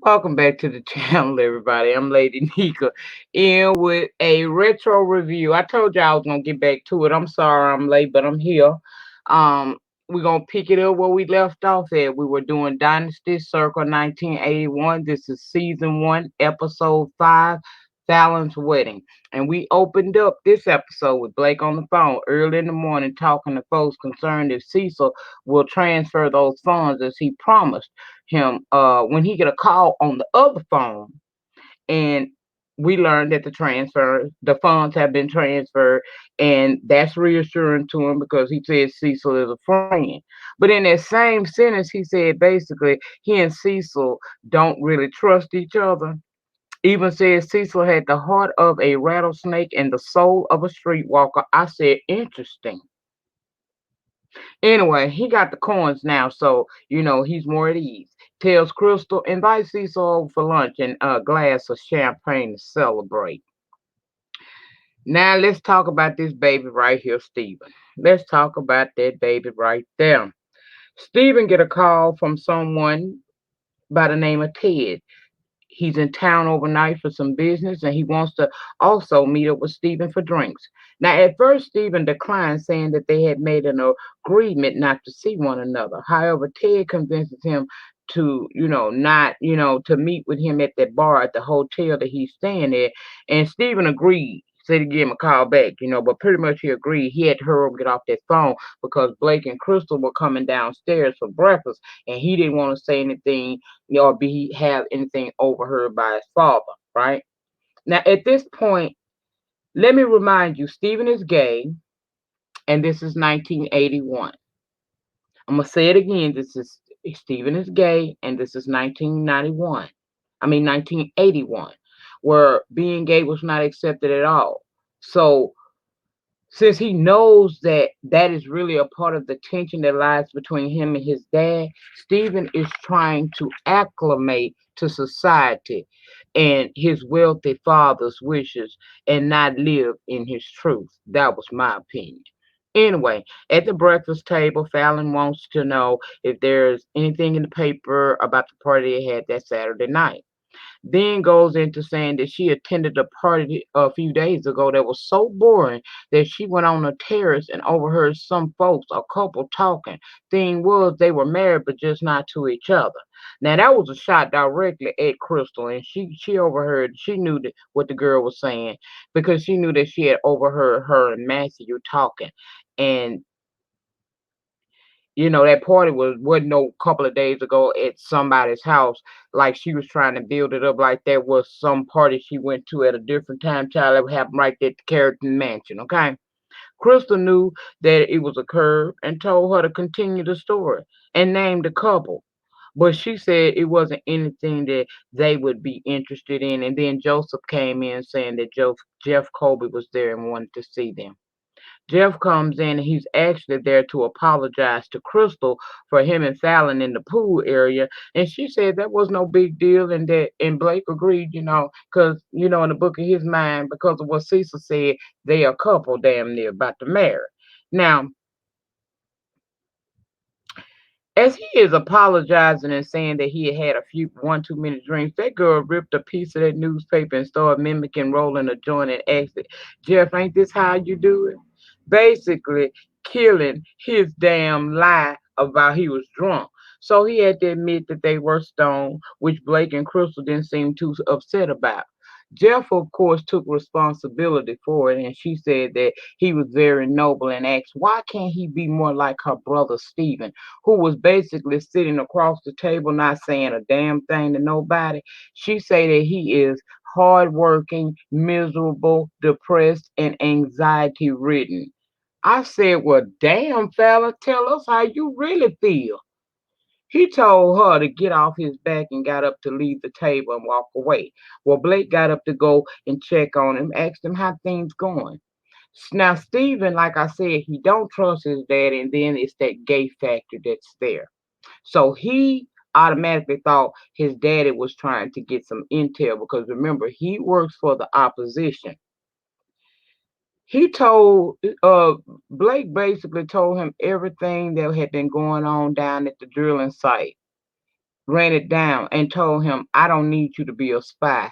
Welcome back to the channel, everybody. I'm Lady Nyca in with a retro review. I told you I was gonna get back to it. I'm sorry I'm late, but I'm here. Um, we're gonna pick it up where we left off at. We were doing Dynasty Circa 1981. This is season 1, episode 5, Fallon's wedding. And we opened up this episode with Blake on the phone early in the morning talking to folks concerned if Cecil will transfer those funds as he promised him when he get a call on the other phone, and we learned that the funds have been transferred, and that's reassuring to him because he said Cecil is a friend. But in that same sentence, he said basically he and Cecil don't really trust each other. Even said Cecil had the heart of a rattlesnake and the soul of a streetwalker. I said, interesting. Anyway, he got the coins now, so he's more at ease. Tells Crystal invites Cecil over for lunch and a glass of champagne to celebrate. Now let's talk about this baby right here, Stephen. Let's talk about that baby right there. Stephen get a call from someone by the name of Ted. He's in town overnight for some business and he wants to also meet up with Stephen for drinks. Now, at first, Stephen declined, saying that they had made an agreement not to see one another. However, Ted convinces him to, not, to meet with him at that bar at the hotel that he's staying at. And Stephen agreed. Said he'd give him a call back, but pretty much he agreed. He had to hurry up and get off that phone because Blake and Crystal were coming downstairs for breakfast and he didn't want to say anything or be have anything overheard by his father, right? Now at this point, let me remind you, Stephen is gay, and this is 1981. I'm gonna say it again. This is Stephen is gay, and this is 1991. I mean 1981, where being gay was not accepted at all. So since he knows that that is really a part of the tension that lies between him and his dad, Stephen is trying to acclimate to society and his wealthy father's wishes and not live in his truth. That was my opinion. Anyway, at the breakfast table, Fallon wants to know if there's anything in the paper about the party they had that Saturday night. Then goes into saying that she attended a party a few days ago that was so boring that she went on a terrace and overheard some folks, a couple talking. Thing was they were married but just not to each other. Now that was a shot directly at Crystal, and she overheard. She knew that what the girl was saying because she knew that she had overheard her and Matthew talking, and that party wasn't no couple of days ago at somebody's house. Like she was trying to build it up like there was some party she went to at a different time. Child, that happened right there at the Carrington Mansion. Okay, Crystal knew that it was a curve and told her to continue the story and named the couple. But she said it wasn't anything that they would be interested in. And then Joseph came in saying that Jeff Colby was there and wanted to see them. Jeff comes in and he's actually there to apologize to Crystal for him and Fallon in the pool area. And she said that was no big deal, and Blake agreed, because in the book of his mind, because of what Cecil said, they a couple damn near about to marry. Now, as he is apologizing and saying that he had a few one too many drinks, that girl ripped a piece of that newspaper and started mimicking rolling a joint and asked it, Jeff, ain't this how you do it? Basically killing his damn lie about he was drunk. So he had to admit that they were stoned, which Blake and Crystal didn't seem too upset about. Jeff, of course, took responsibility for it, and she said that he was very noble and asked, why can't he be more like her brother Stephen, who was basically sitting across the table, not saying a damn thing to nobody? She said that he is hardworking, miserable, depressed, and anxiety ridden. I said, well, damn, fella, tell us how you really feel. He told her to get off his back and got up to leave the table and walk away. Well, Blake got up to go and check on him, asked him how things going. Now, Stephen, like I said, he don't trust his dad, and then it's that gay factor that's there. So he automatically thought his daddy was trying to get some intel because remember, he works for the opposition. He told Blake basically told him everything that had been going on down at the drilling site. ran it down and told him, I don't need you to be a spy.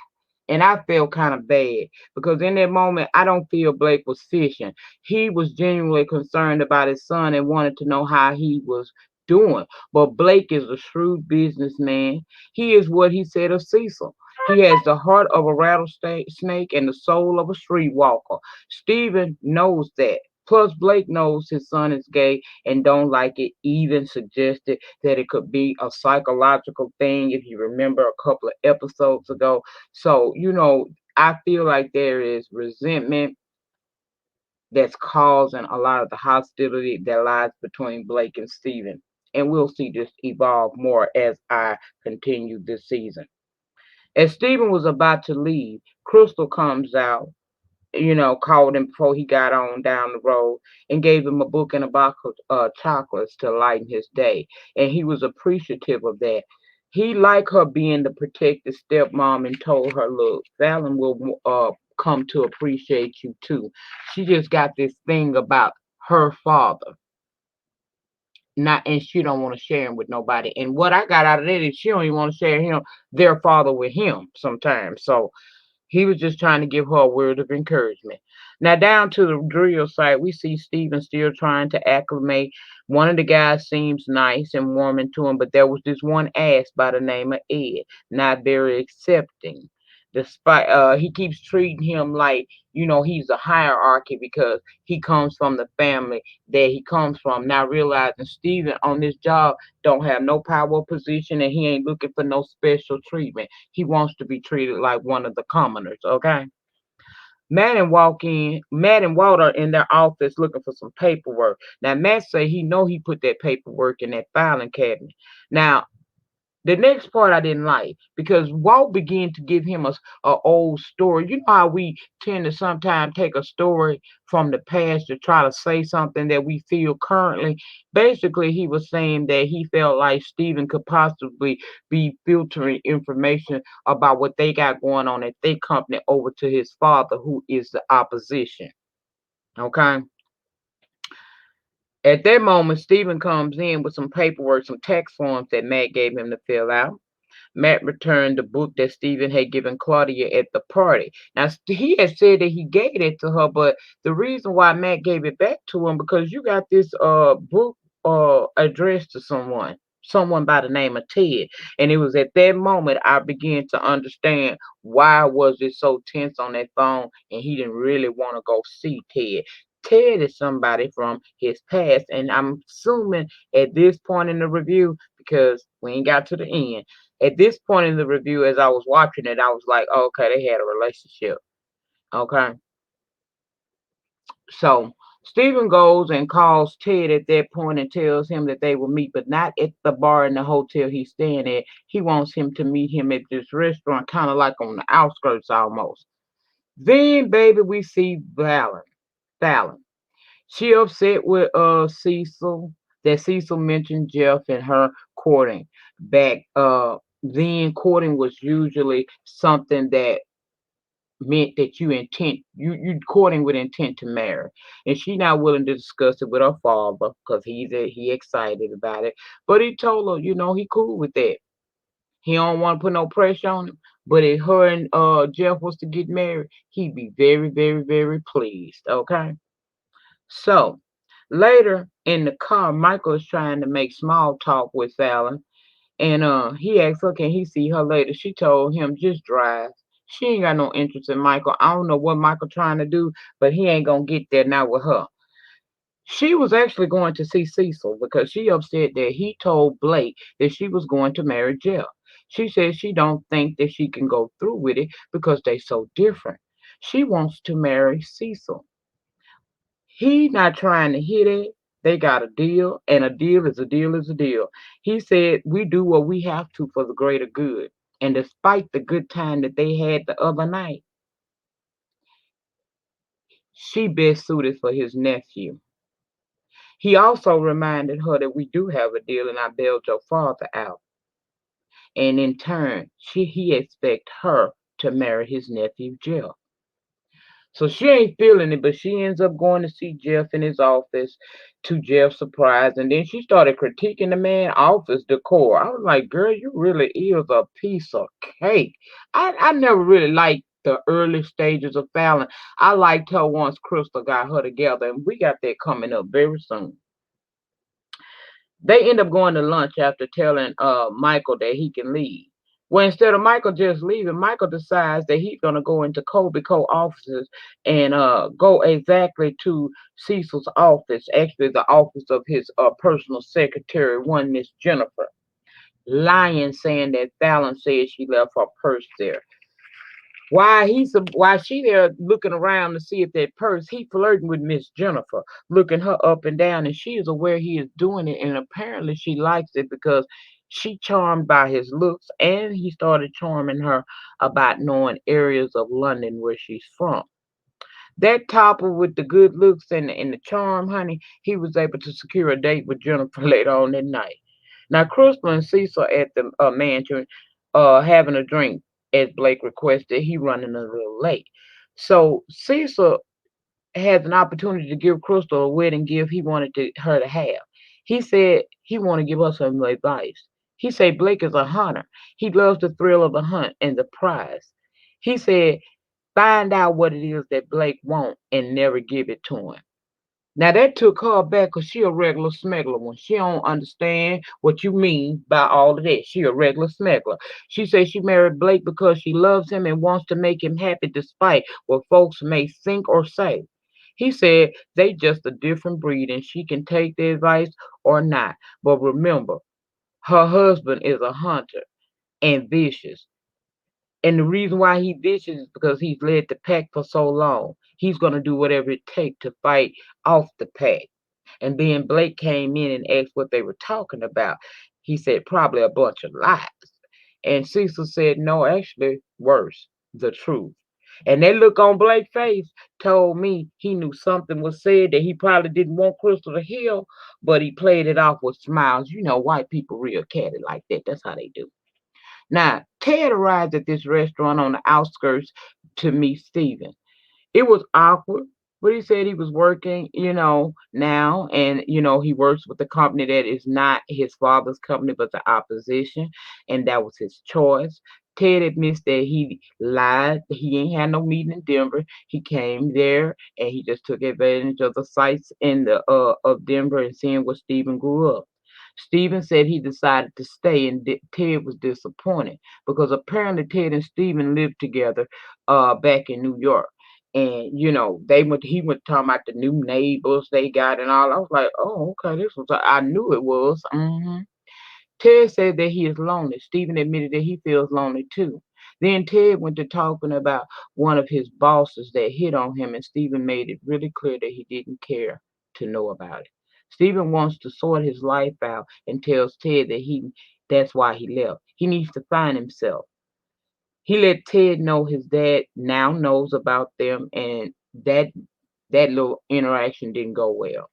And I felt kind of bad because in that moment, I don't feel Blake was fishing. He was genuinely concerned about his son and wanted to know how he was doing. But Blake is a shrewd businessman. He is what he said of Cecil. He has the heart of a rattlesnake and the soul of a streetwalker. Stephen knows that. Plus, Blake knows his son is gay and don't like it. Even suggested that it could be a psychological thing, if you remember a couple of episodes ago. So, I feel like there is resentment that's causing a lot of the hostility that lies between Blake and Steven. And we'll see this evolve more as I continue this season. As Steven was about to leave, Crystal comes out, called him before he got on down the road and gave him a book and a box of chocolates to lighten his day. And he was appreciative of that. He liked her being the protected stepmom and told her, look, Fallon will come to appreciate you too. She just got this thing about her father. Not and she don't want to share him with nobody. And what I got out of that is she don't even want to share their father with him sometimes. So he was just trying to give her a word of encouragement. Now, down to the drill site, we see Steven still trying to acclimate. One of the guys seems nice and warming to him, but there was this one ass by the name of Ed, not very accepting. Despite he keeps treating him like he's a hierarchy because he comes from the family that he comes from. Now realizing Steven on this job don't have no power or position and he ain't looking for no special treatment. He wants to be treated like one of the commoners, okay? Matt and Walter in their office looking for some paperwork. Now Matt say he know he put that paperwork in that filing cabinet. Now the next part I didn't like because Walt began to give him a old story. You know how we tend to sometimes take a story from the past to try to say something that we feel currently. Basically, he was saying that he felt like Stephen could possibly be filtering information about what they got going on at their company over to his father, who is the opposition. Okay. At that moment, Stephen comes in with some paperwork, some tax forms that Matt gave him to fill out. Matt returned the book that Stephen had given Claudia at the party. Now, he had said that he gave it to her, but the reason why Matt gave it back to him because you got this book addressed to someone by the name of Ted. And it was at that moment I began to understand why was it so tense on that phone and he didn't really want to go see Ted. Ted is somebody from his past, and I'm assuming at this point in the review, because we ain't got to the end, at this point in the review, as I was watching it, I was like, oh, okay, they had a relationship. Okay. So Stephen goes and calls Ted at that point and tells him that they will meet, but not at the bar in the hotel he's staying at. He wants him to meet him at this restaurant, kind of like on the outskirts almost. Then, baby, we see Fallon. She upset with Cecil that Cecil mentioned Jeff and her courting back. Then courting was usually something that meant that you courting with intent to marry, and she not willing to discuss it with her father because he excited about it. But he told her, he cool with that. He don't want to put no pressure on him. But if her and Jeff was to get married, he'd be very, very, very pleased. Okay. So later in the car, Michael is trying to make small talk with Fallon, and he asked her, can he see her later? She told him just drive. She ain't got no interest in Michael. I don't know what Michael trying to do, but he ain't gonna get there now with her. She was actually going to see Cecil because she upset that he told Blake that she was going to marry Jeff. She says she don't think that she can go through with it because they so different. She wants to marry Cecil. He not trying to hit it. They got a deal, and a deal is a deal is a deal. He said, we do what we have to for the greater good. And despite the good time that they had the other night, she best suited for his nephew. He also reminded her that we do have a deal and I bailed your father out. And in turn, he expect her to marry his nephew Jeff. So she ain't feeling it, but she ends up going to see Jeff in his office, to Jeff's surprise. And then she started critiquing the man office decor. I was like, girl, you really is a piece of cake. I never really liked the early stages of Fallon. I liked her once Crystal got her together, and we got that coming up very soon. They end up going to lunch after telling Michael that he can leave. Well, instead of Michael just leaving, Michael decides that he's gonna go into Kobe Co offices and go exactly to Cecil's office, actually the office of his personal secretary, one Miss Jennifer, lying, saying that Fallon said she left her purse there. While she there looking around to see if that purse, he flirting with Miss Jennifer, looking her up and down, and she is aware he is doing it, and apparently she likes it because she charmed by his looks, and he started charming her about knowing areas of London where she's from. That coupled with the good looks and the charm, honey, he was able to secure a date with Jennifer later on that night. Now, Crystal and Cecil at the mansion having a drink, as Blake requested. He running a little late. So Cecil has an opportunity to give Crystal a wedding gift he wanted her to have. He said he want to give her some advice. He said Blake is a hunter. He loves the thrill of the hunt and the prize. He said find out what it is that Blake want and never give it to him. Now that took her back because she a regular smuggler one. She don't understand what you mean by all of that. She a regular smuggler. She says she married Blake because she loves him and wants to make him happy despite what folks may think or say. He said they just a different breed and she can take the advice or not. But remember, her husband is a hunter and vicious. And the reason why he vicious is because he's led the pack for so long. He's going to do whatever it takes to fight off the pack. And then Blake came in and asked what they were talking about. He said probably a bunch of lies. And Cecil said, no, actually, worse, the truth. And that look on Blake's face told me he knew something was said that he probably didn't want Crystal to hear, but he played it off with smiles. You know, white people real catty like that. That's how they do. Now, Ted arrived at this restaurant on the outskirts to meet Stephen. It was awkward, but he said he was working, now, and he works with a company that is not his father's company, but the opposition, and that was his choice. Ted admits that he lied. He ain't had no meeting in Denver. He came there and he just took advantage of the sights in the of Denver and seeing where Stephen grew up. Stephen said he decided to stay, and Ted was disappointed because apparently Ted and Stephen lived together back in New York. And he went talking about the new neighbors they got and all. I was like, oh, okay, this was. I knew it was. Ted said that he is lonely. Stephen admitted that he feels lonely too. Then Ted went to talking about one of his bosses that hit on him, and Stephen made it really clear that he didn't care to know about it. Stephen wants to sort his life out and tells Ted that that's why he left. He needs to find himself. He let Ted know his dad now knows about them, and that little interaction didn't go well.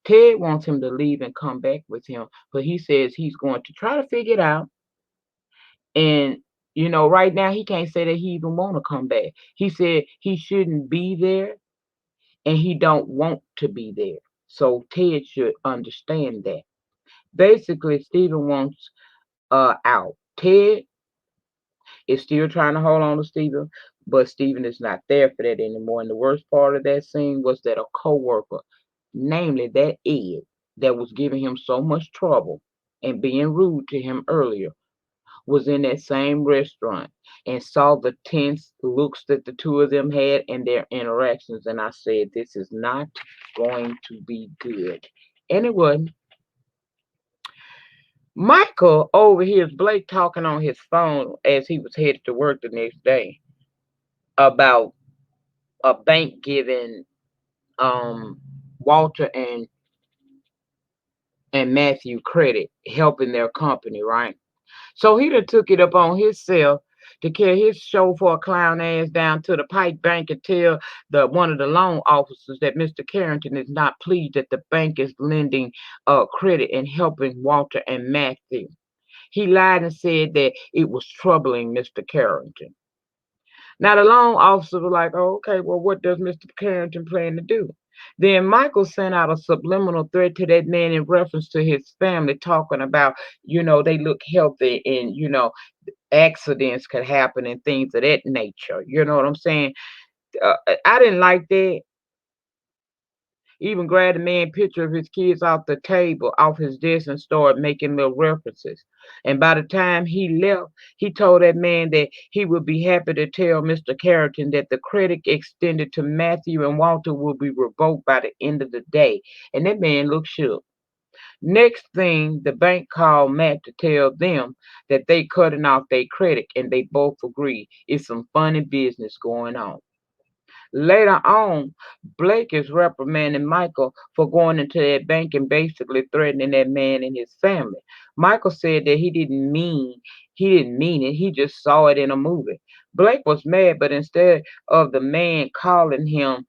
Ted wants him to leave and come back with him, but he says he's going to try to figure it out. And right now he can't say that he even want to come back. He said he shouldn't be there, and he don't want to be there. So Ted should understand that. Basically, Stephen wants out. Ted is still trying to hold on to Stephen, but Stephen is not there for that anymore. And the worst part of that scene was that a coworker, namely that Ed, that was giving him so much trouble and being rude to him earlier, was in that same restaurant and saw the tense looks that the two of them had and their interactions. And I said, this is not going to be good. And it wasn't. Michael overhears Blake talking on his phone as he was headed to work the next day about a bank giving Walter and Matthew credit, helping their company, right? So he done took it up on himself to carry his chauffeur clown ass down to the Pike Bank and tell one of the loan officers that Mr. Carrington is not pleased that the bank is lending credit and helping Walter and Matthew. He lied and said that it was troubling Mr. Carrington. Now the loan officer was like, oh, okay, well, what does Mr. Carrington plan to do? Then Michael sent out a subliminal threat to that man in reference to his family, talking about, they look healthy and, accidents could happen and things of that nature. You know what I'm saying? I didn't like that. Even grabbed the man picture of his kids off the table, off his desk, and started making little references. And by the time he left, he told that man that he would be happy to tell Mr. Carrington that the credit extended to Matthew and Walter will be revoked by the end of the day. And that man looked shook. Next thing, the bank called Matt to tell them that they cutting off their credit, and they both agreed it's some funny business going on. Later on, Blake is reprimanding Michael for going into that bank and basically threatening that man and his family. Michael said that he didn't mean it. He just saw it in a movie. Blake was mad, but instead of the man calling him,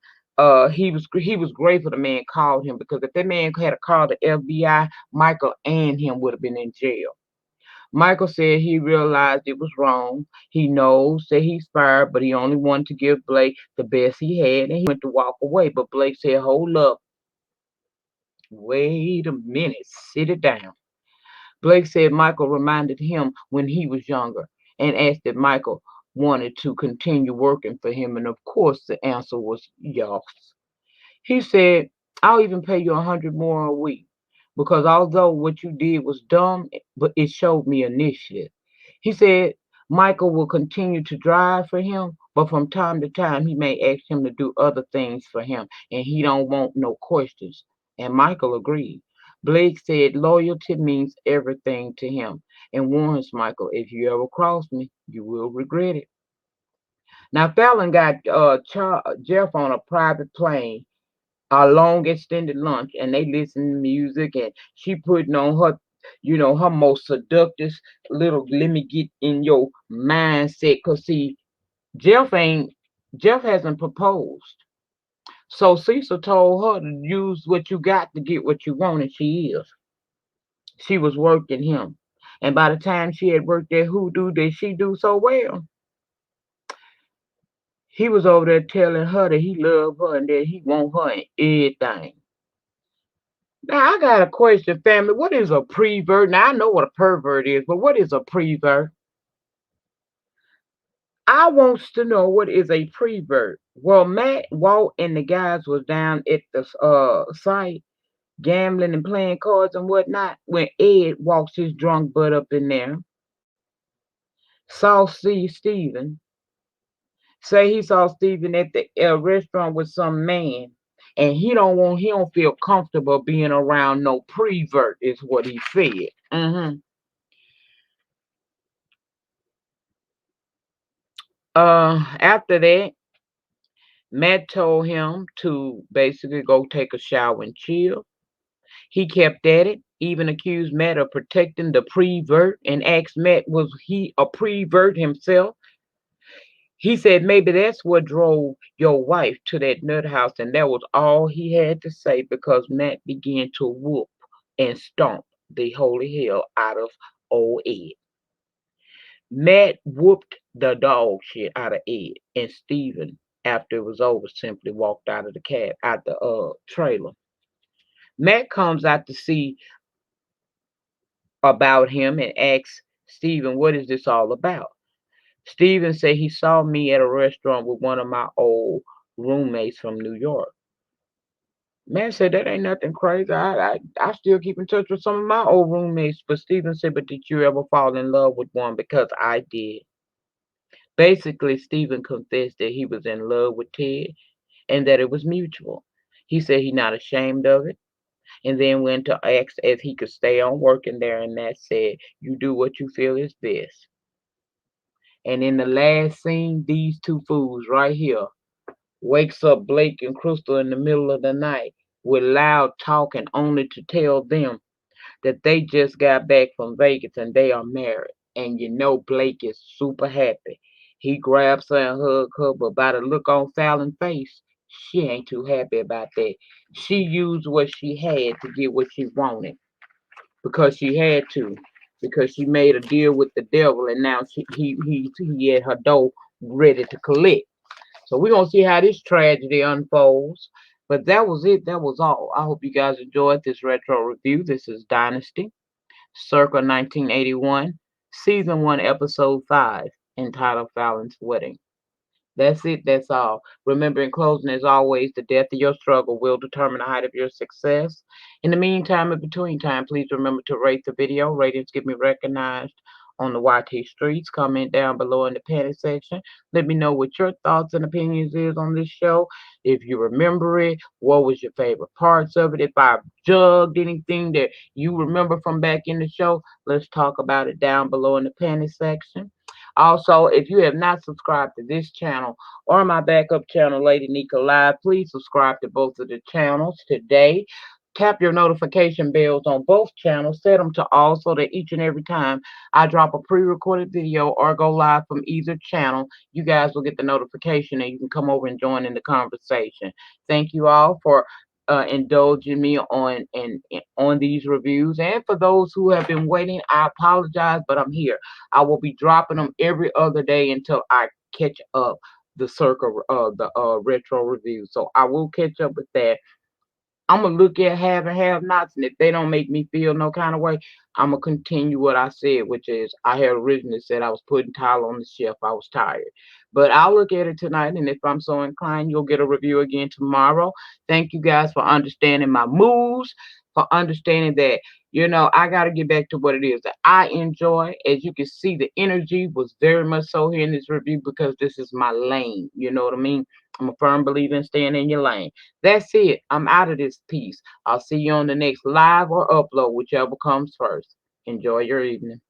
he was grateful the man called him, because if that man had called the FBI, Michael and him would have been in jail. Michael said he realized it was wrong. He knows that he's fired, but he only wanted to give Blake the best he had, and he went to walk away. But Blake said, hold up, wait a minute, sit it down. Blake said Michael reminded him when he was younger and asked if Michael wanted to continue working for him, and of course the answer was yes. He said, I'll even pay you 100 more a week, because although what you did was dumb, but it showed me initiative. He said Michael will continue to drive for him, but from time to time he may ask him to do other things for him, and he don't want no questions. And Michael agreed. Blake said loyalty means everything to him and warns Michael, if you ever cross me, you will regret it. Now Fallon got Jeff on a private plane, a long extended lunch, and they listen to music, and she putting on her most seductive little let me get in your mindset, cause see, jeff ain't Jeff hasn't proposed, so Cecil told her to use what you got to get what you want, and she was working him. And by the time she had worked that hoodoo that she do so well, he was over there telling her that he loved her and that he want her in everything. Now I got a question, family. What is a prevert? Now I know what a pervert is, but what is a prevert? I wants to know what is a prevert. Well, Matt, Walt, and the guys was down at the site gambling and playing cards and whatnot when Ed walks his drunk butt up in there. Saw Stephen. Say he saw Stephen at the restaurant with some man, and he don't feel comfortable being around no prevert, is what he said. After that, Matt told him to basically go take a shower and chill. He kept at it, even accused Matt of protecting the prevert, and asked Matt, was he a prevert himself? He said maybe that's what drove your wife to that nut house, and that was all he had to say, because Matt began to whoop and stomp the holy hell out of old Ed. Matt whooped the dog shit out of Ed, and Stephen, after it was over, simply walked out of the trailer. Matt comes out to see about him and asks Stephen, what is this all about? Stephen said he saw me at a restaurant with one of my old roommates from New York. Matt said that ain't nothing crazy. I still keep in touch with some of my old roommates. But Stephen said, but did you ever fall in love with one? Because I did. Basically, Stephen confessed that he was in love with Ted and that it was mutual. He said he's not ashamed of it, and then went to ask if he could stay on working there, and Matt said, you do what you feel is best. And in the last scene, these two fools right here wakes up Blake and Crystal in the middle of the night with loud talking, only to tell them that they just got back from Vegas and they are married. And Blake is super happy. He grabs her and hugs her, but by the look on Fallon's face, she ain't too happy about that. She used what she had to get what she wanted, because she had to, because she made a deal with the devil, and now he at her door ready to collect. So we're gonna see how this tragedy unfolds. But that was it. That was all. I hope you guys enjoyed this retro review. This is Dynasty, Circa 1981, Season 1, Episode 5, entitled Fallon's Wedding. That's it. That's all. Remember, in closing, as always, the depth of your struggle will determine the height of your success. In the meantime, in between time, please remember to rate the video. Ratings get me recognized on the YT streets. Comment down below in the panic section. Let me know what your thoughts and opinions is on this show. If you remember it, what was your favorite parts of it? If I jugged anything that you remember from back in the show, let's talk about it down below in the panic section. Also, if you have not subscribed to this channel or my backup channel, Lady Nyca Live, please subscribe to both of the channels today. Tap your notification bells on both channels. Set them to all so that each and every time I drop a pre-recorded video or go live from either channel, you guys will get the notification and you can come over and join in the conversation. Thank you all for indulging me on these reviews, and for those who have been waiting, I apologize, but I'm here. I will be dropping them every other day until I catch up the Circa the retro review. So I will catch up with that. I'm gonna look at have and have nots, and if they don't make me feel no kind of way, I'm gonna continue what I said, which is I had originally said I was putting Tyler on the shelf. I was tired, but I'll look at it tonight, and if I'm so inclined, you'll get a review again tomorrow. Thank you guys for understanding my moves, for understanding that I got to get back to what it is that I enjoy. As you can see, the energy was very much so here in this review because this is my lane. You know what I mean? I'm a firm believer in staying in your lane. That's it. I'm out of this piece. I'll see you on the next live or upload, whichever comes first. Enjoy your evening.